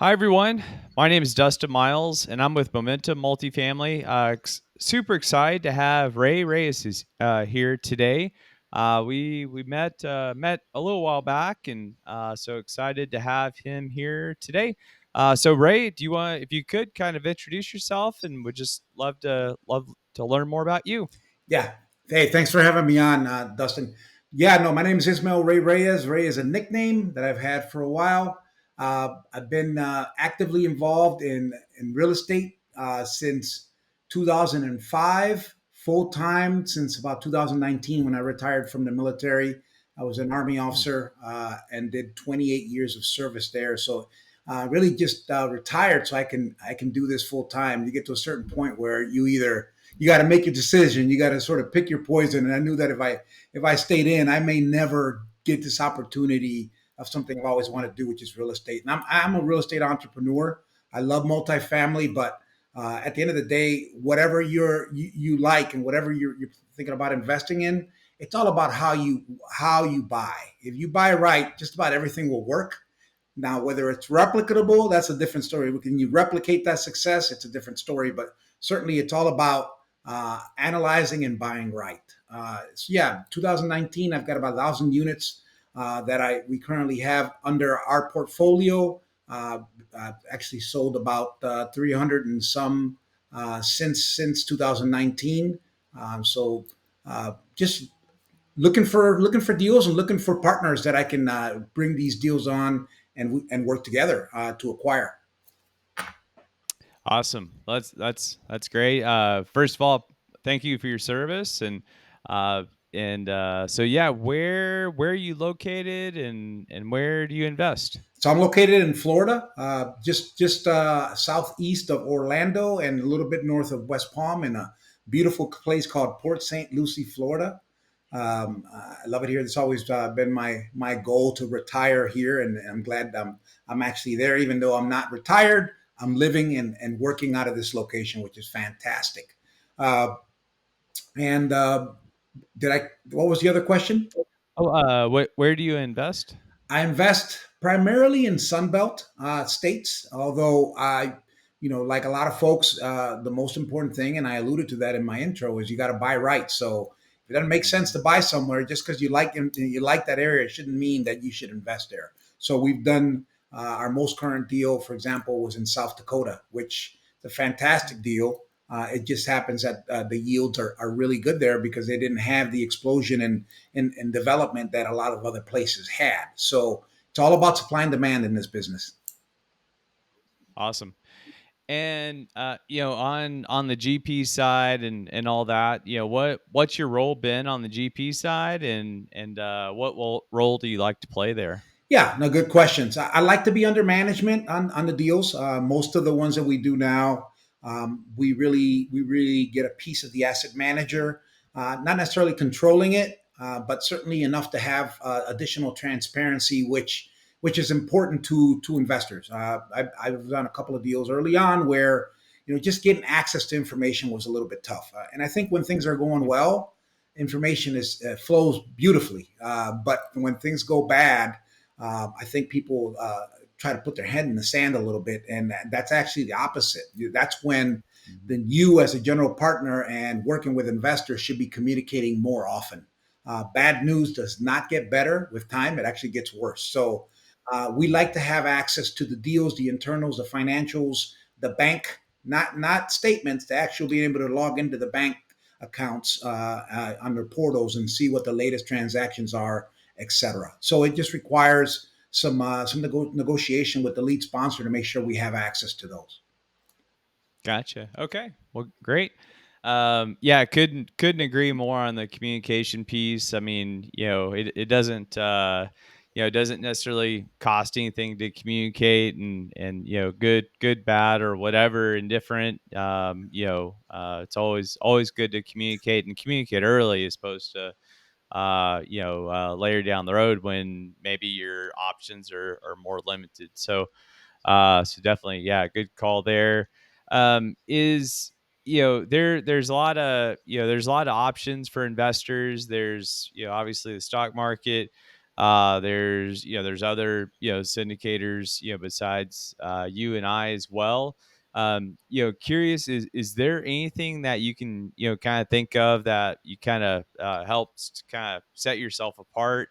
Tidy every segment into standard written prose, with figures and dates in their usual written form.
Hi, everyone. My name is Dustin Miles, and I'm with Momentum Multifamily. Super excited to have Ray Reyes here today. We met a little while back, and so excited to have him here today. So Ray, do you want, if you could, kind of introduce yourself, and would just love to learn more about you. Yeah. Hey, thanks for having me on, Dustin. Yeah, no, my name is Ismael Rey Reyes. Ray is a nickname that I've had for a while. I've been actively involved in real estate since 2005, full time since about 2019 when I retired from the military. I was an Army Hmm. officer and did 28 years of service there. So really just retired so I can do this full time. You get to a certain point where you got to make your decision. You got to sort of pick your poison. And I knew that if I stayed in, I may never get this opportunity of something I've always wanted to do, which is real estate. And I'm a real estate entrepreneur. I love multifamily, but at the end of the day, whatever you like and whatever you're thinking about investing in, it's all about how you buy. If you buy right, just about everything will work. Now, whether it's replicable, that's a different story. Can you replicate that success? It's a different story. But certainly, it's all about analyzing and buying right. So yeah, 2019, I've got about 1,000 units that I we currently have under our portfolio. I've actually sold about 300 and some since 2019. Just looking for deals and looking for partners that I can bring these deals on and work together to acquire. Awesome. That's great. First of all, thank you for your service, uh, so yeah, where are you located, and where do you invest? So I'm located in Florida, just southeast of Orlando and a little bit north of West Palm, in a beautiful place called Port St. Lucie, Florida. I love it here. It's always been my goal to retire here, and I'm glad I'm actually there. Even though I'm not retired, I'm living and working out of this location, which is fantastic. Uh, and did I? What was the other question? Oh, where do you invest? I invest primarily in Sunbelt states, although like a lot of folks, the most important thing, and I alluded to that in my intro, is you got to buy right. So if it doesn't make sense Mhm. to buy somewhere just because you like that area, it shouldn't mean that you should invest there. So we've done our most current deal, for example, was in South Dakota, which is a fantastic deal. It just happens that the yields are really good there because they didn't have the explosion and development that a lot of other places had. So it's all about supply and demand in this business. Awesome. And on the GP side and all that, what's your role been on the GP side, and what role do you like to play there? Yeah, no, good questions. I like to be under management on the deals. Most of the ones that we do now, we really get a piece of the asset manager, not necessarily controlling it, but certainly enough to have additional transparency, which is important to investors. I've done a couple of deals early on where just getting access to information was a little bit tough, and I think when things are going well, information is flows beautifully. But when things go bad, I think people try to put their head in the sand a little bit, and that's actually the opposite. That's when Mhm. then you, as a general partner and working with investors, should be communicating more often. Bad news does not get better with time; it actually gets worse. So we like to have access to the deals, the internals, the financials, the bank, not statements, to actually being able to log into the bank accounts under portals and see what the latest transactions are, etc. So it just requires some negotiation with the lead sponsor to make sure we have access to those. Gotcha. Okay. Well, great. Yeah, couldn't agree more on the communication piece. I mean, it doesn't it doesn't necessarily cost anything to communicate, and good, bad, or whatever, indifferent. It's always good to communicate, and communicate early, as opposed to later down the road when maybe your options are more limited. So definitely, yeah, good call there. Is there's a lot of there's a lot of options for investors. There's obviously the stock market. There's other syndicators besides you and I as well. Curious, is there anything that you can kind of think of that you kind of helps to kind of set yourself apart,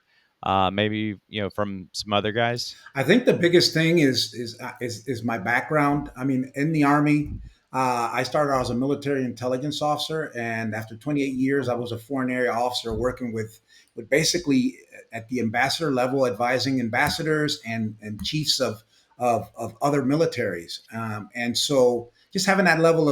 maybe from some other guys? I think the biggest thing is my background. I mean, in the army, I started out as a military intelligence officer, and after 28 years, I was a foreign area officer working with basically at the ambassador level, advising ambassadors and chiefs of other militaries. And so, just having that level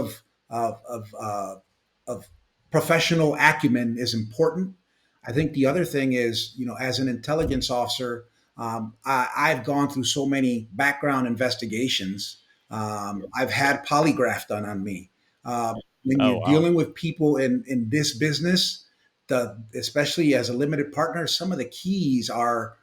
of professional acumen is important. I think the other thing is, as an intelligence officer, I've gone through so many background investigations. I've had polygraph done on me. When Oh you're wow. dealing with people in this business, especially as a limited partner, some of the keys are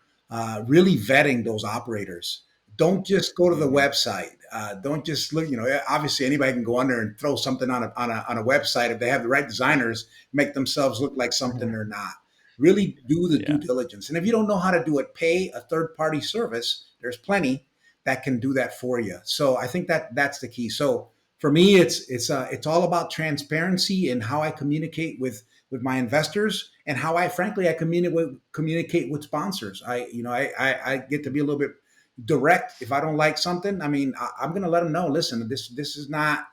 really vetting those operators. Don't just go to the Hmm. website. Don't just look. Obviously anybody can go on there and throw something on a website if they have the right designers, make themselves look like something they're not. Really do the due Yeah. diligence. And if you don't know how to do it, pay a third party service. There's plenty that can do that for you. So I think that's the key. So for me, it's all about transparency and how I communicate with my investors and how I frankly I communicate with sponsors. I get to be a little bit direct. If I don't like something, I mean, I'm going to let them know. Listen, this is not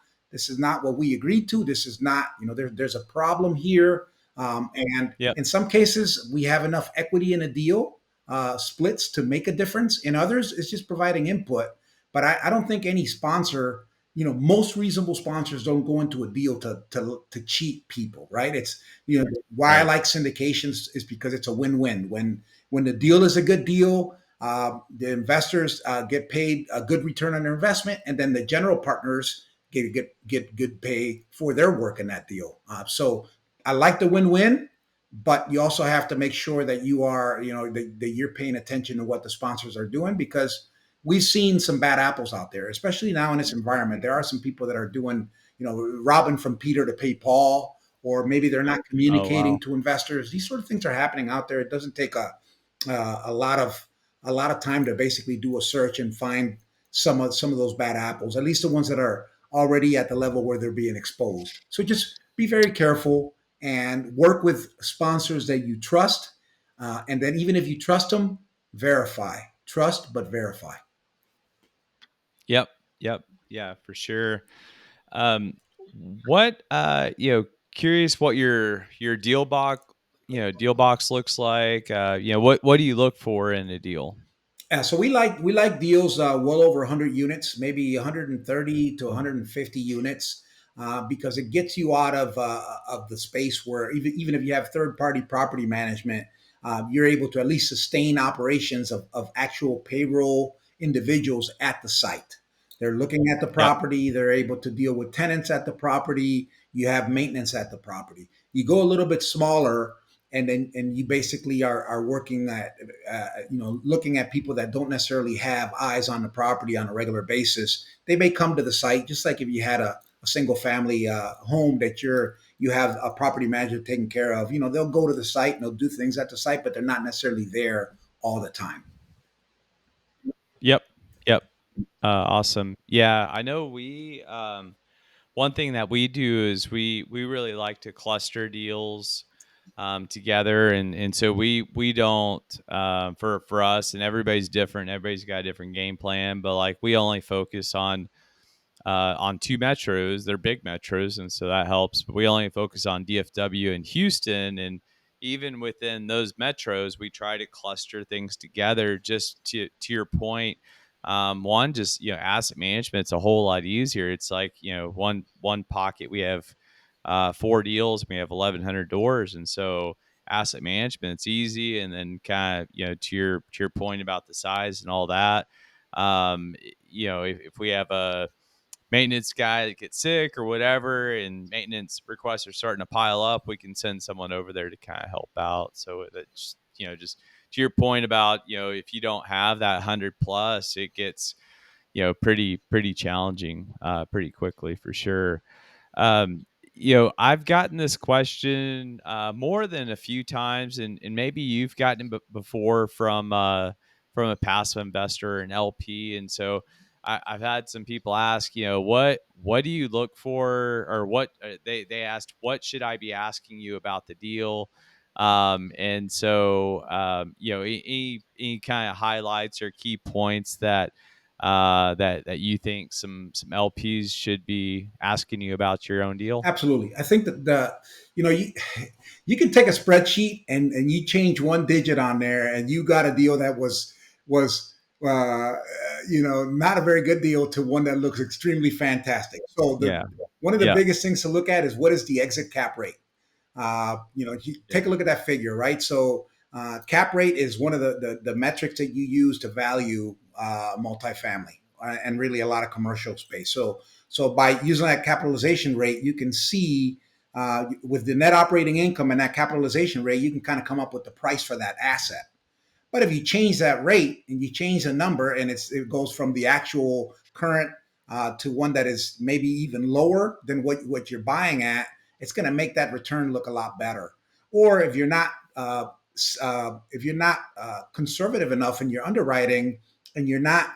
what we agreed to. This is not, there's a problem here. And Yep. in some cases, we have enough equity in a deal splits to make a difference. In others, it's just providing input. But I don't think any sponsor, most reasonable sponsors don't go into a deal to cheat people, right? It's why I Right. like syndications is because it's a win-win. When the deal is a good deal, the investors get paid a good return on their investment, and then the general partners get good pay for their work in that deal. So I like the win-win, but you also have to make sure that you are, that you're paying attention to what the sponsors are doing because we've seen some bad apples out there, especially now in this environment. There are some people that are doing, robbing from Peter to pay Paul, or maybe they're not Oh communicating wow. to investors. These sort of things are happening out there. It doesn't take a lot of time to basically do a search and find some of those bad apples, at least the ones that are already at the level where they're being exposed. So just be very careful and work with sponsors that you trust. And then even if you trust them, verify. Trust, but verify. Yep. Yep. Yeah, for sure. Um, what curious what your deal box looks like. What do you look for in a deal? So we like deals well over 100 units, maybe 130 to 150 units, because it gets you out of the space where even if you have third party property management, you're able to at least sustain operations of actual payroll individuals at the site. They're looking at the Yep. property. They're able to deal with tenants at the property. You have maintenance at the property. You go a little bit smaller, and you basically are working at looking at people that don't necessarily have eyes on the property on a regular basis. They may come to the site just like if you had a single family home that you have a property manager taking care of. They'll go to the site and they'll do things at the site, but they're not necessarily there all the time. Yep. Yep. Awesome. Yeah, I know one thing that we do is we really like to cluster deals together, and so we don't for us, and everybody's different. Everybody's got a different game plan, but like we only focus on two metros. They're big metros, and so that helps. But we only focus on DFW and Houston, and even within those metros, we try to cluster things together. Just to your point, one, just asset management's a whole lot easier. It's like one pocket we have four deals, we have 1,100 doors, and so asset management's easy. And then kind of to your point about the size and all that. If we have a maintenance guy that gets sick or whatever, and maintenance requests are starting to pile up, we can send someone over there to kind of help out. So that's just to your point about if you don't have that 100 plus, it gets pretty challenging pretty quickly for sure. Um, I've gotten this question more than a few times, and maybe you've gotten it before from a passive investor, an LP, and so I've had some people ask, what do you look for, or what they asked, what should I be asking you about the deal, and so any kind of highlights or key points that you think some LPs should be asking you about your own deal? Absolutely. I think that you know, you, you can take a spreadsheet and you change one digit on there and you got a deal that was not a very good deal to one that looks extremely fantastic. So the Yeah. one of the Yeah. biggest things to look at is what is the exit cap rate. You Yeah. take a look at that figure, right? So cap rate is one of the metrics that you use to value multifamily and really a lot of commercial space. So by using that capitalization rate, you can see with the net operating income and that capitalization rate, you can kind of come up with the price for that asset. But if you change that rate and you change the number and it goes from the actual current to one that is maybe even lower than what you're buying at, it's going to make that return look a lot better. Or if you're not conservative enough in your underwriting and you're not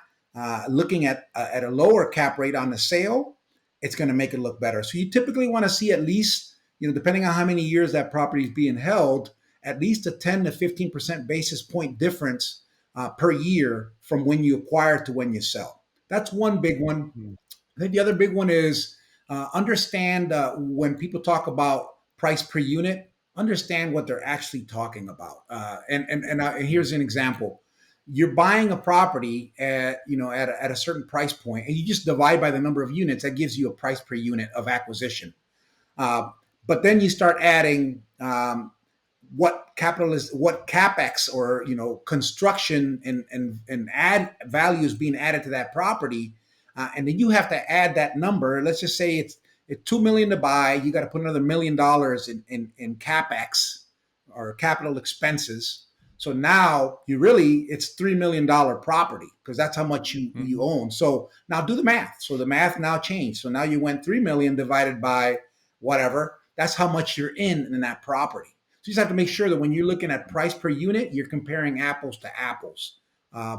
looking at a lower cap rate on the sale, it's going to make it look better. So you typically want to see at least, depending on how many years that property is being held, at least a 10 to 15% basis point difference per year from when you acquire to when you sell. That's one big one. Mm. I think the other big one is understand when people talk about price per unit, understand what they're actually talking about. And Mm. here's an example: you're buying a property at a certain price point, and you just divide by the number of units. That gives you a price per unit of acquisition. Uh, but then you start adding what capex or construction and add values being added to that property, and then you have to add that number. Let's just say it's 2 million to buy. You got to put another $1 million in capex or capital expenses. So now it's $3 million property because that's how much you Mhm. own. So now do the math. So the math now changed. So now you went 3 million divided by whatever. That's how much you're in that property. So you just have to make sure that when you're looking at price per unit, you're comparing apples to apples.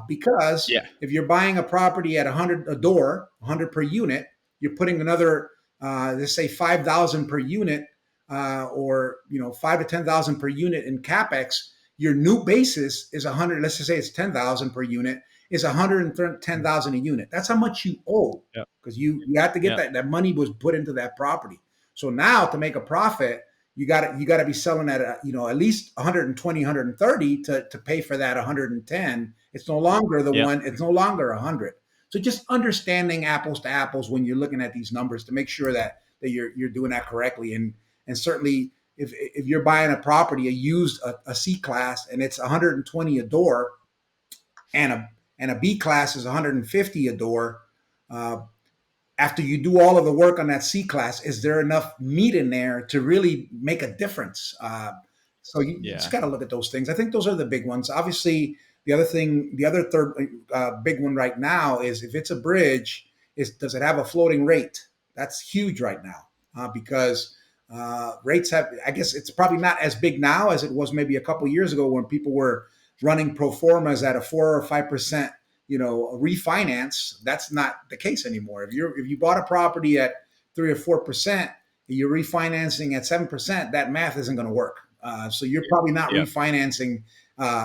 Because Yeah. if you're buying a property at 100 a door, 100 per unit, you're putting another, let's say 5,000 per unit, or 5 to 10,000 per unit in capex. Your new basis is 100. Let's just say it's 10,000 per unit. Is Mm. 110,000 a unit. That's how much you owe Yep. because you have to get Yep. that money was put into that property. So now to make a profit, you got to be selling at at least 120, 130 to pay for that 110. It's no longer the Yep. one. It's no longer 100. So just understanding apples to apples when you're looking at these numbers to make sure that you're doing that correctly. And certainly if you're buying a property, a C class, and it's 120 a door, and a B class is 150 a door. Uh, After you do all of the work on that C class, is there enough meat in there to really make a difference? So you just Yeah. got to look at those things. I think those are the big ones. Obviously, the other third big one right now is if it's a bridge, does it have a floating rate? That's huge right now because rates have. I guess it's probably not as big now as it was maybe a couple years ago when people were running pro formas at a 4 or 5% refinance. That's not the case anymore. If you bought a property at 3 or 4%, you're refinancing at 7%, that math isn't going to work. So you're probably not Yep. refinancing,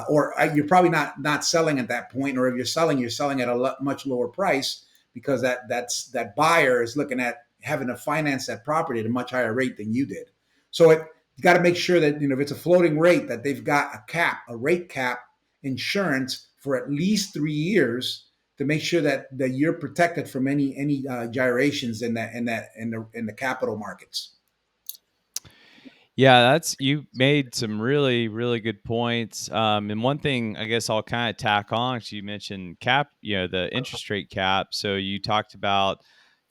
or you're probably not selling at that point. Or if you're selling at a much lower price because that buyer is looking at having to finance that property at a much higher rate than you did. So you got to make sure that if it's a floating rate, that they've got a rate cap insurance for at least 3 years to make sure that you're protected from any gyrations in the capital markets. Yeah, that's you made some really, really good points. And one thing I guess I'll kind of tack on, 'cause you mentioned the interest rate cap. So you talked about,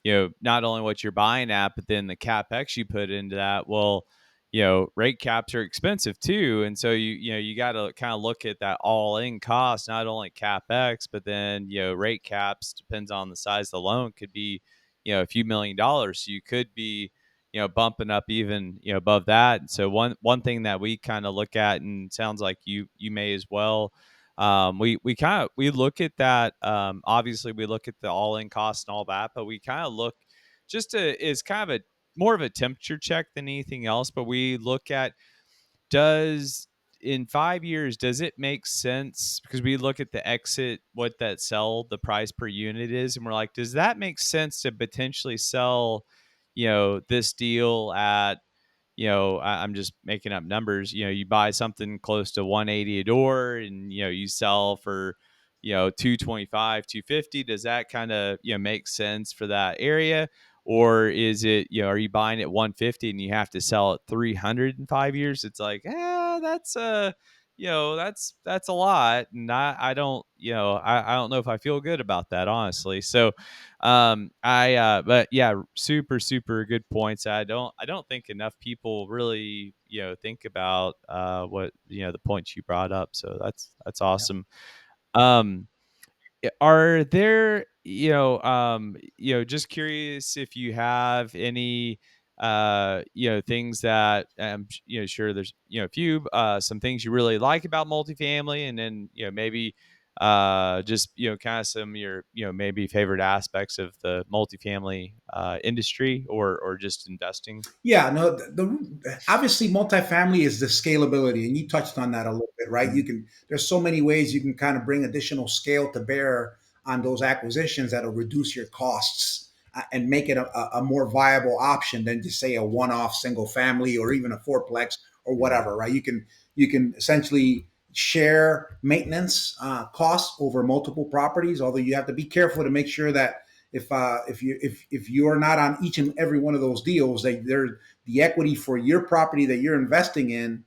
not only what you're buying at, but then the capex you put into that. Well, rate caps are expensive too, and so you got to kind of look at that all in cost, not only capex, but then rate caps depends on the size of the loan could be a few $1 million. So you could be bumping up even, above that. And so one thing that we kind of look at, and sounds like you may as well. We look at that. Obviously, we look at the all in cost and all that, but we kind of look just to is kind of a more of a temperature check than anything else. But we look at, does in 5 years, does it make sense? Because we look at the exit, what that sell the price per unit is, and we're like, does that make sense to potentially sell, this deal at, I'm just making up numbers. You buy something close to 180 a door, and you sell for 225, 250. Does that kind of make sense for that area? Or is it, are you buying at 150 and you have to sell at 300 in 5 years? It's like, that's that's a lot. And I don't, I don't know if I feel good about that, honestly. So but yeah, super super good points. I don't think enough people really think about what the points you brought up. So that's awesome. um are there, just curious if you have any, things that, sure there's, a few, some things you really like about multifamily, and then, maybe, just, kind of some of your, maybe favorite aspects of the multifamily, industry, or just investing. Yeah, no, obviously multifamily is the scalability, and you touched on that a little bit, right? Mhm. There's so many ways you can kind of bring additional scale to bear on those acquisitions that'll reduce your costs and make it a more viable option than just say a one-off single family or even a fourplex or Mhm. whatever, right? You can essentially share maintenance costs over multiple properties, although you have to be careful to make sure that if you are not on each and every one of those deals, the equity for your property that you're investing in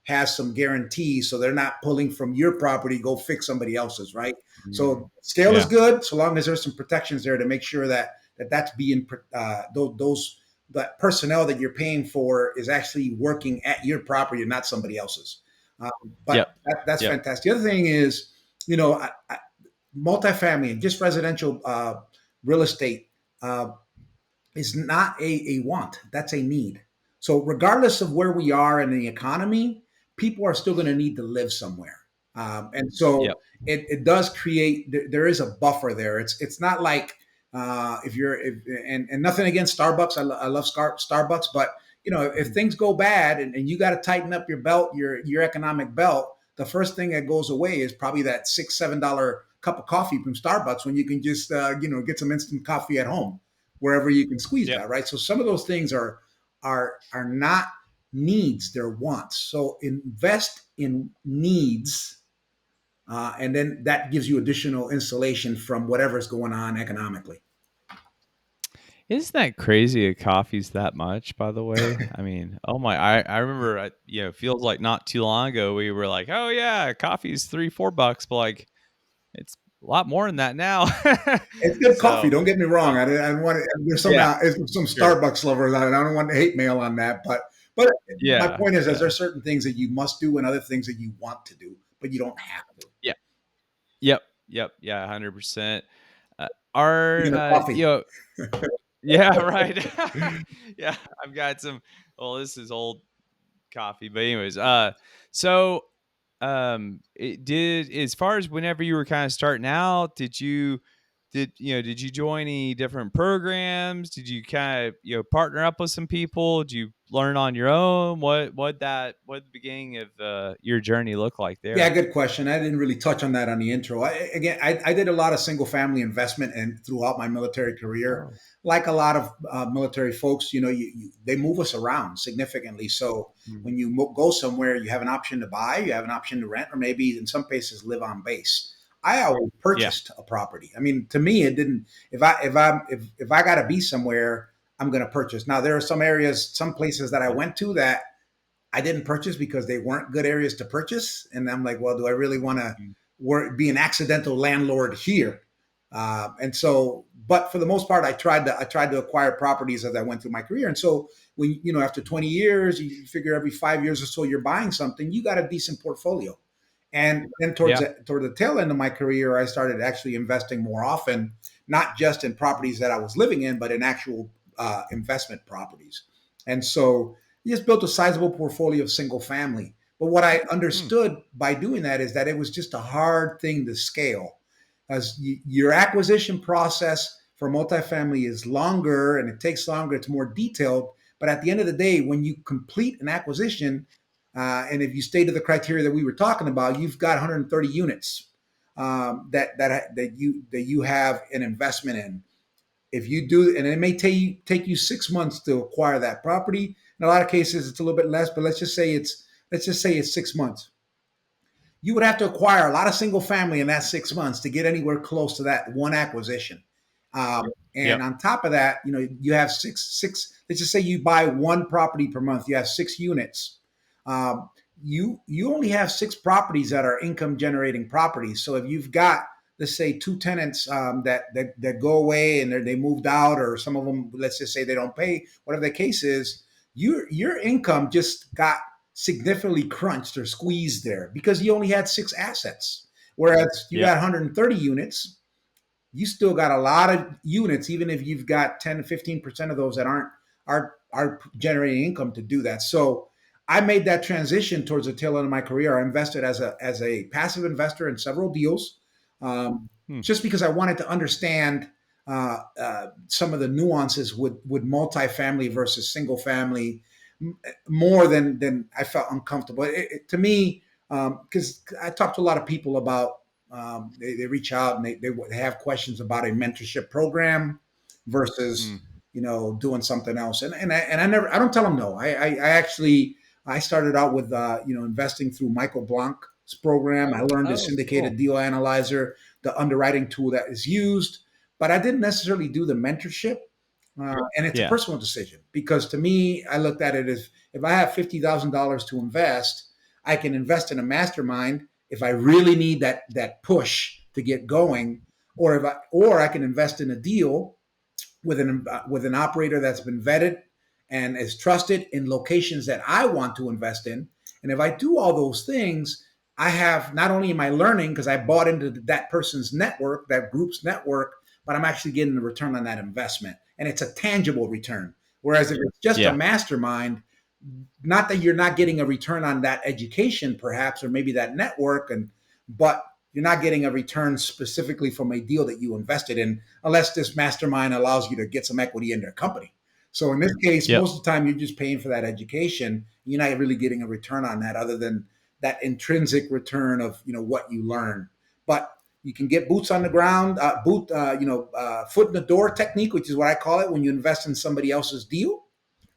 has some guarantees, so they're not pulling from your property go fix somebody else's, right? Mm. So scale is Yeah. good so long as there's some protections there to make sure that's being those that personnel that you're paying for is actually working at your property and not somebody else's. Um, but Yep. that's Yep. fantastic. The other thing is, you know, multifamily and just residential real estate uh, is not a want, that's a need. So, regardless of where we are in the economy, people are still going to need to live somewhere. And Yep. so it does create, there is a buffer there. It's not like if you're, if, and nothing against Starbucks. I love Starbucks, but if Mhm. things go bad and you got to tighten up your belt, your economic belt, the first thing that goes away is probably that $6, $7 cup of coffee from Starbucks when you can just, get some instant coffee at home wherever you can squeeze Yep. that, right? So some of those things are not needs, they're wants. So invest in needs, and then that gives you additional insulation from whatever's going on economically. Isn't that crazy? A coffee's that much, by the way. I mean, oh my! I remember, it feels like not too long ago we were like, oh yeah, coffee's 3 4 bucks, but like it's a lot more than that now. It's good coffee. So, Don't get me wrong. uh, I want to, yeah, there's some sure, Starbucks lovers on it. I don't want to hate mail on that, but my yeah, point is, yeah, there's certain things that you must do and other things that you want to do, but you don't have to. yeah, yep, yep, yeah, 100%. Are Speaking of coffee, yeah, right, yeah. I've got some. Well, this is old coffee, but anyways, so it did, as far as whenever you were kind of starting out, did you join any different programs? Did you kind of partner up with some people? Did you learn on your own? What the beginning of your journey look like yeah, there? good question. I didn't really touch on that on the intro. I did a lot of single family investment and throughout my military career, Oh. like a lot of military folks, they move us around significantly. So Mm. when you go somewhere, you have an option to buy, you have an option to rent, or maybe in some cases live on base. I always Yeah. purchased a property. I mean, to me, it didn't. If I got to be somewhere, I'm going to purchase. Now there are some areas, some places that I Yeah. went to that I didn't purchase because they weren't good areas to purchase. And I'm like, well, do I really want to Mm. be an accidental landlord here? And so, but for the most part, I tried to acquire properties as I went through my career. And so, when after 20 years, you figure every 5 years or so you're buying something, you got a decent portfolio. And then Yeah. toward the tail end of my career, I started actually investing more often, not just in properties that I was living in, but in actual investment properties. And so he just built a sizable portfolio of single family. But what I Hmm. understood by doing that is that it was just a hard thing to scale, as your acquisition process for multifamily is longer and it takes longer. It's more detailed. But at the end of the day, when you complete an acquisition, and if you stay to the criteria that we were talking about, you've got 130 units that you have an investment in. If you do, and it may take you 6 months to acquire that property. In a lot of cases, it's a little bit less, but let's just say it's 6 months. You would have to acquire a lot of single family in that 6 months to get anywhere close to that one acquisition. And Yep. on top of that, you have six. Let's just say you buy one property per month. You have 6 units. Um, you only have 6 properties that are income generating properties. So if you've got, let's say, two tenants that go away and they moved out, or some of them, let's just say they don't pay, whatever the case is, your income just got significantly crunched or squeezed there because you only had 6 assets. Whereas you got Yep. 130 units, you still got a lot of units, even if you've got 10 to 15% of those that are generating income to do that. So I made that transition towards the tail end of my career. I invested as a passive investor in several deals, Hmm. just because I wanted to understand some of the nuances with multifamily versus single family more than I felt uncomfortable. To me, because I talked to a lot of people about they reach out and they have questions about a mentorship program Hmm. versus doing something else, and I don't tell them no. I actually I started out with investing through Michael Blanc's program. I learned the Oh, syndicated cool. deal analyzer, the underwriting tool that is used, but I didn't necessarily do the mentorship. And it's a Yeah. personal decision because to me, I looked at it as if I have $50,000 to invest, I can invest in a mastermind if I really need that push to get going, or I can invest in a deal with an operator that's been vetted and is trusted in locations that I want to invest in. And if I do all those things, I have not only am I learning because I bought into that person's network, that group's network, but I'm actually getting a return on that investment. And it's a tangible return. Whereas if it's just a Yeah. mastermind, not that you're not getting a return on that education, perhaps, or maybe that network, but you're not getting a return specifically from a deal that you invested in, unless this mastermind allows you to get some equity in their company. So in this case, Yep. most of the time you're just paying for that education. You're not really getting a return on that, other than that intrinsic return of what you learn. But you can get boots on the ground, foot in the door technique, which is what I call it when you invest in somebody else's deal,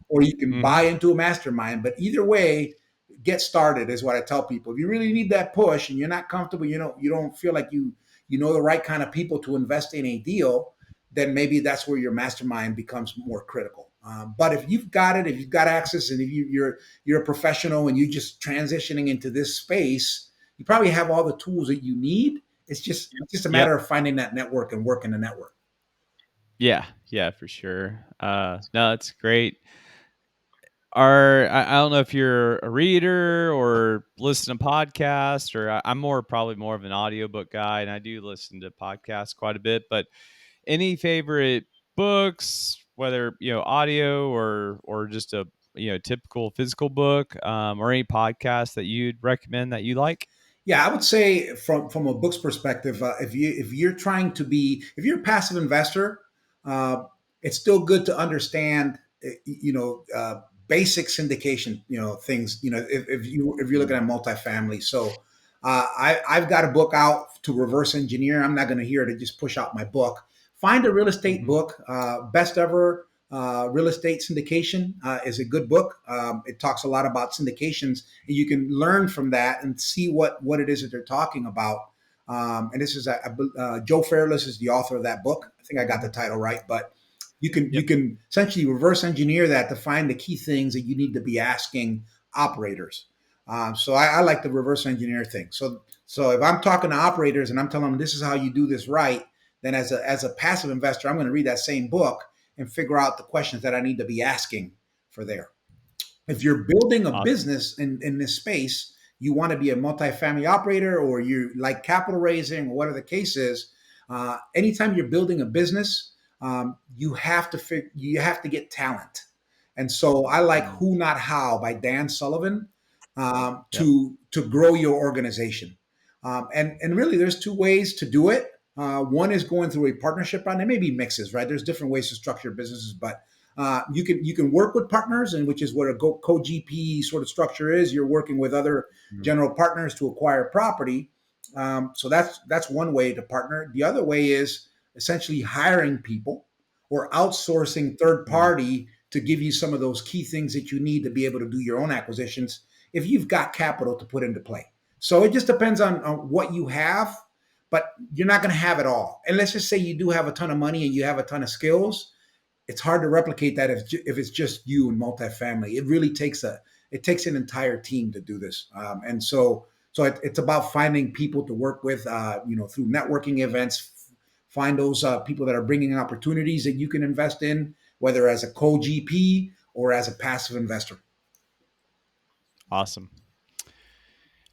or you can Hmm. buy into a mastermind. But either way, get started is what I tell people. If you really need that push and you're not comfortable, you don't feel like you know the right kind of people to invest in a deal, then maybe that's where your mastermind becomes more critical. But if you've got it, if you've got access, and if you're a professional and you're just transitioning into this space, you probably have all the tools that you need. It's just a matter Yep. of finding that network and working the network. Yeah. Yeah, for sure. No, that's great. I don't know if you're a reader or listen to podcasts, or I'm probably more of an audiobook guy, and I do listen to podcasts quite a bit. But any favorite books, whether audio or just a typical physical book, or any podcast that you'd recommend that you like? Yeah, I would say from a book's perspective, if you're a passive investor, uh, it's still good to understand, basic syndication, things. If you're looking at multifamily, so I've got a book out to reverse engineer. I'm not going to here to just push out my book. Find a real estate Hmm. book. Best ever real estate syndication is a good book. It talks a lot about syndications, and you can learn from that and see what it is that they're talking about. And this is Joe Fairless is the author of that book. I think I got the title right, but you can you Yep. can essentially reverse engineer that to find the key things that you need to be asking operators. So I like the reverse engineer thing. So if I'm talking to operators and I'm telling them this is how you do this right, then as a passive investor, I'm going to read that same book and figure out the questions that I need to be asking for there. If you're building a Awesome. business in this space, you want to be a multifamily operator, or you like capital raising, or whatever the case is. Anytime you're building a business, you have to get talent. And so I like Mm. Who Not How by Dan Sullivan, Yep. to grow your organization. And really, there's two ways to do it. One is going through a partnership round. There may be mixes, right? There's different ways to structure businesses, but you can work with partners, and which is what a co-GP sort of structure is. You're working with other Mm. general partners to acquire property. So that's one way to partner. The other way is essentially hiring people or outsourcing third Mm. party to give you some of those key things that you need to be able to do your own acquisitions if you've got capital to put into play. So it just depends on what you have, but you're not going to have it all. And let's just say you do have a ton of money and you have a ton of skills. It's hard to replicate that if it's just you in multifamily. It really takes an entire team to do this, it's about finding people to work with, through networking events. Find those people that are bringing opportunities that you can invest in, whether as a co-GP or as a passive investor. Awesome.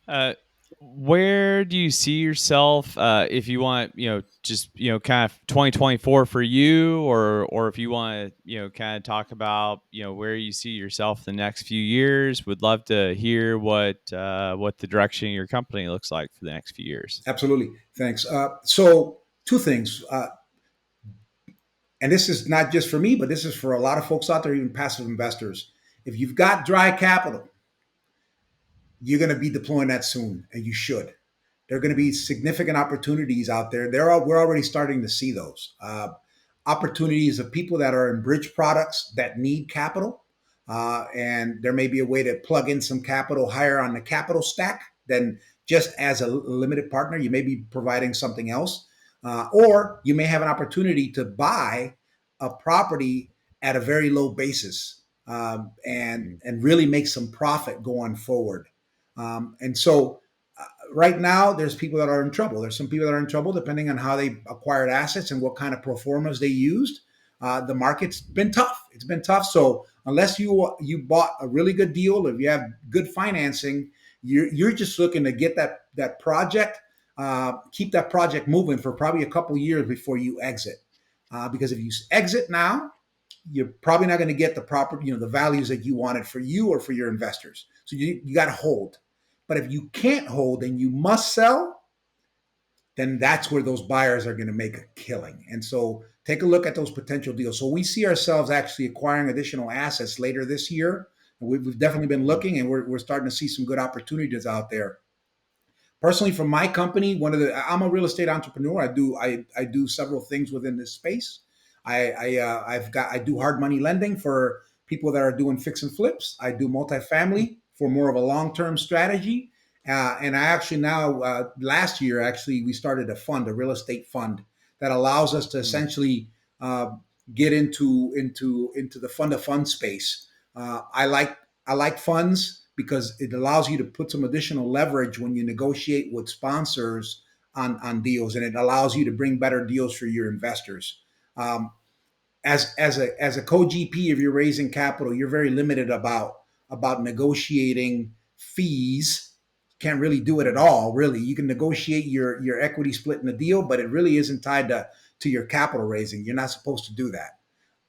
Uh, where do you see yourself if you want, just kind of 2024 for you, or if you want to, kind of talk about, where you see yourself the next few years? Would love to hear what the direction of your company looks like for the next few years. Absolutely, thanks. So two things, and this is not just for me, but this is for a lot of folks out there, even passive investors. If you've got dry capital, you're going to be deploying that soon, and you should. There are going to be significant opportunities out there. We're already starting to see those opportunities of people that are in bridge products that need capital, and there may be a way to plug in some capital higher on the capital stack than just as a limited partner. You may be providing something else, or you may have an opportunity to buy a property at a very low basis, Mm. and really make some profit going forward. And so right now, there's people that are in trouble. There's some people that are in trouble depending on how they acquired assets and what kind of pro formas they used. The market's been tough. It's been tough. So unless you bought a really good deal, if you have good financing, you're just looking to get that project, keep that project moving for probably a couple years before you exit. Because if you exit now, you're probably not going to get the proper, the values that you wanted for you or for your investors. So you got to hold. But if you can't hold and you must sell, then that's where those buyers are going to make a killing. And so take a look at those potential deals. So we see ourselves actually acquiring additional assets later this year. We've definitely been Mm. looking, and we're starting to see some good opportunities out there. Personally, for my company, I'm a real estate entrepreneur. I do several things within this space. I do hard money lending for people that are doing fix and flips. I do multifamily for more of a long term strategy. And I actually now, last year actually, we started a real estate fund that allows us to Mm. essentially uh, get into the fund of fund space. Uh, I like I like funds because it allows you to put some additional leverage when you negotiate with sponsors on deals, and it allows you to bring better deals for your investors. Um, as a co-GP, if you're raising capital, you're very limited about negotiating fees. Can't really do it at Mm. all. Really, you can negotiate your equity split in the deal, but it really isn't tied to your capital raising. You're not supposed to do that.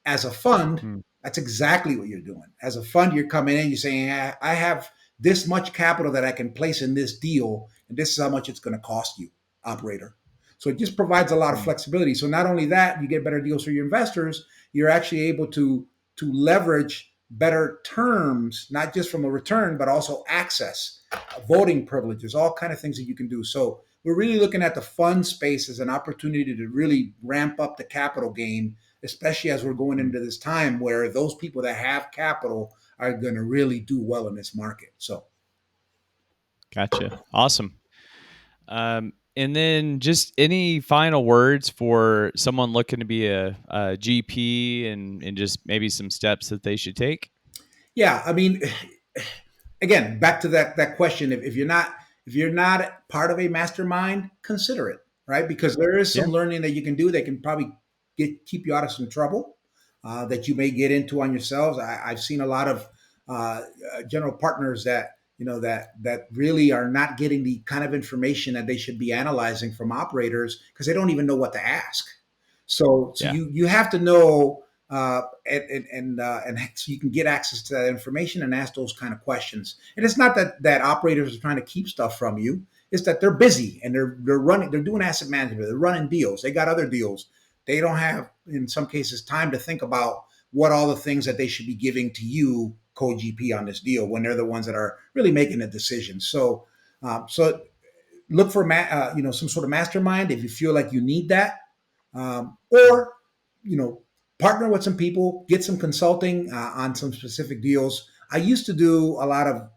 As a fund, Mm. that's exactly what you're doing. As a fund, you're coming in, you're saying, I have this much capital that I can place in this deal, and this is how much it's going to cost you, operator. So it just provides a lot of Mm. flexibility. So not only that, you get better deals for your investors, you're actually able to leverage better terms, not just from a return, but also access, voting privileges, all kind of things that you can do. So we're really looking at the fund space as an opportunity to really ramp up the capital game, especially as we're going Mm. into this time where those people that have capital are going to really do well in this market. So, Gotcha. Awesome. And then just any final words for someone looking to be a GP, and just maybe some steps that they should take? yeah, I mean, again, back to that question. If you're not part of a mastermind, consider it, right? Because there is Yeah. some learning that you can do that can probably keep you out of some trouble that you may get into on yourselves. I've seen a lot of general partners that that really are not getting the kind of information that they should be analyzing from operators because they don't even know what to ask. So Yeah. you have to know, and so you can get access to that information and ask those kind of questions. And it's not that operators are trying to keep stuff from you. It's that they're busy and they're doing asset management. They're running deals. They got other deals. They don't have, in some cases, time to think about what all the things that they should be giving to you, co-GP, on this deal, when they're the ones that are really making the decisions. So look for some sort of mastermind if you feel like you need that, or partner with some people, get some consulting on some specific deals. I used to do a lot of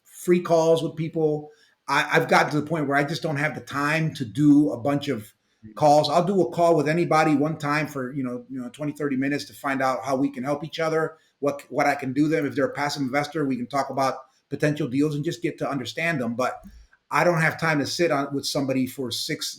free calls with people. I've gotten to the point where I just don't have the time to do a bunch of calls. I'll do a call with anybody one time for 20, 30 minutes to find out how we can help each other, what I can do them. If they're a passive investor, we can talk about potential deals and just get to understand them. But I don't have time to sit on with somebody for six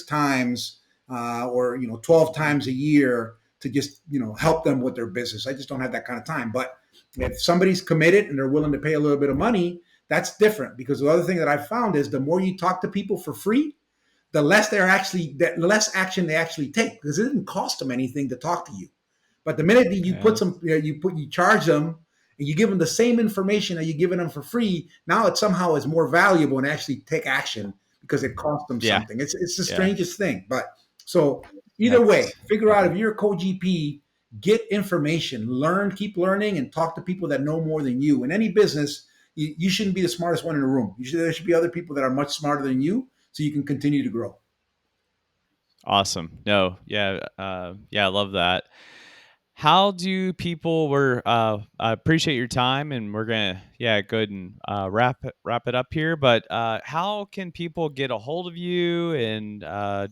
times, or 12 times a year to just help them with their business. I just don't have that kind of time. But if somebody's committed and they're willing to pay a little bit of money, that's different. Because the other thing that I've found is the more you talk to people for free, the less action they actually take, because it didn't cost them anything to talk to you. But the minute that you Yeah. you charge them and you give them the same information that you're giving them for free, now it somehow is more valuable and actually take action because it cost them Yeah. something. It's the Yeah. strangest thing. But so either way, That's figure out funny. if you're a co-GP, get information, learn, keep learning, and talk to people that know more than you. In any business, you shouldn't be the smartest one in the room. There should be other people that are much smarter than you, so you can continue to grow. Awesome. No, yeah, yeah, I love that. How do people we're I appreciate your time, and we're gonna, yeah, go ahead and wrap it up here. But how can people get a hold of you, and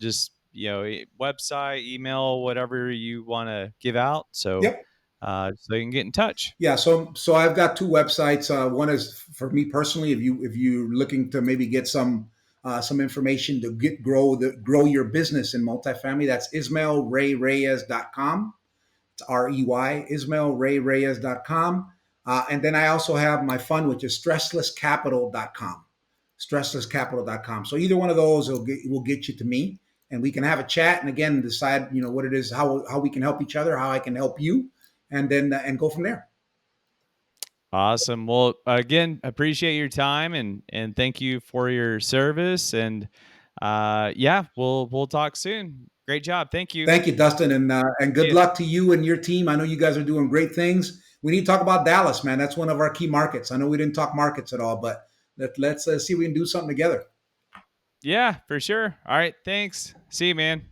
just website, email, whatever you want to give out, Yep. so you can get in touch. Yeah, so I've got two websites. One is for me personally. If you're looking to maybe get some information to grow your business in multifamily, that's IsmaelReyReyes.com. It's REY, IsmaelReyReyes.com. And then I also have my fund, which is stresslesscapital.com. Stresslesscapital.com. So either one of those will get you to me, and we can have a chat and again decide what it is, how we can help each other, how I can help you, and then and go from there. Awesome. Well, again, appreciate your time, and thank you for your service. And yeah, we'll talk soon. Great job. Thank you. Thank you, Dustin, and See good ya. luck to you and your team. I know you guys are doing great things. We need to talk about Dallas, man. That's one of our key markets. I know we didn't talk markets at all, but let's see if we can do something together. Yeah, for sure. All right. Thanks. See you, man.